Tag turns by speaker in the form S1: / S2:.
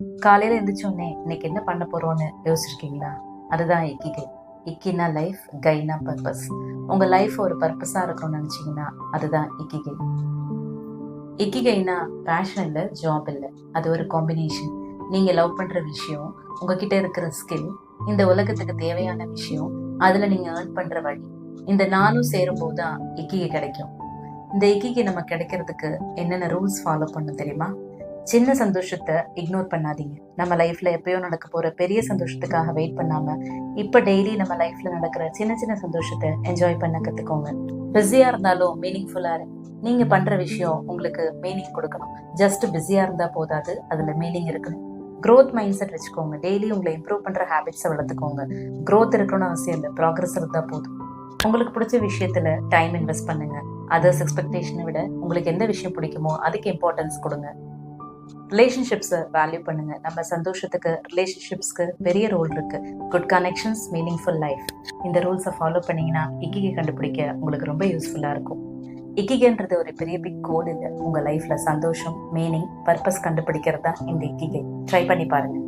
S1: காலையில எந்திரிச்சோடனே இன்னைக்கு என்ன பண்ண போறோம்னு யோசிச்சிருக்கீங்களா? அதுதான் இக்கிகை. இக்கினா லைஃப், கைனா பர்பஸ். உங்க லைஃப் ஒரு பர்பஸா இருக்கணும்னு நினைச்சீங்கன்னா அதுதான் இக்கிகை. இக்கிகைனா பேஷன் இல்ல, ஜாப் இல்ல, அது ஒரு காம்பினேஷன். நீங்க லவ் பண்ற விஷயம், உங்ககிட்ட இருக்கிற ஸ்கில், இந்த உலகத்துக்கு தேவையான விஷயம், அதுல நீங்க ஏர்ன் பண்ற வழி, இந்த நானும் சேரும் போதுதான் இக்கிகை கிடைக்கும். இந்த இக்கிகை நம்ம கிடைக்கிறதுக்கு என்னென்ன ரூல்ஸ் ஃபாலோ பண்ணும் தெரியுமா? சின்ன சந்தோஷத்தை இக்னோர் பண்ணாதீங்க. நம்ம லைஃப்ல எப்பயோ நடக்க போற பெரிய சந்தோஷத்துக்காக வெயிட் பண்ணாம இப்ப டெய்லி நம்ம லைஃப்ல நடக்கிற சின்ன சின்ன சந்தோஷத்தை என்ஜாய் பண்ண கத்துக்கோங்க. பிஸியா இருந்தாலும் மீனிங்ஃபுல்லா இருங்க. நீங்க பண்ற விஷயம் உங்களுக்கு மீனிங் கொடுக்கணும். ஜஸ்ட் பிஸியா இருந்தா போதாது, அதுல மீனிங் இருக்கணும். growth மைண்ட் செட் வச்சுக்கோங்க. டெய்லி உங்களை இம்ப்ரூவ் பண்ற ஹேபிட்ஸை வளர்த்துக்கோங்க. growth இருக்கணும்னு அவசியம் இல்லை, ப்ராக்ரஸ் இருந்தா போதும். உங்களுக்கு பிடிச்ச விஷயத்துல டைம் இன்வெஸ்ட் பண்ணுங்க. அதர்ஸ் எக்ஸ்பெக்டேஷனை விட உங்களுக்கு எந்த விஷயம் பிடிக்குமோ அதுக்கு இம்பார்ட்டன்ஸ் கொடுங்க. ரிலேஷன்ஷிப்ஸை வேல்யூ பண்ணுங்க. நம்ம சந்தோஷத்துக்கு ரிலேஷன்ஷிப்ஸ்க்கு பெரிய ரோல் இருக்கு. Good connections, meaningful life. இந்த ரூல்ஸை ஃபாலோ பண்ணீங்கன்னா இக்கிகை கண்டுபிடிக்க உங்களுக்கு ரொம்ப யூஸ்ஃபுல்லா இருக்கும். இக்கிகைன்றது ஒரு பெரிய பிக் கோல் இல்லை. உங்க லைஃப்ல சந்தோஷம், மீனிங், பர்பஸ் கண்டுபிடிக்கிறது தான் இந்த இக்கிகை. ட்ரை பண்ணி பாருங்க.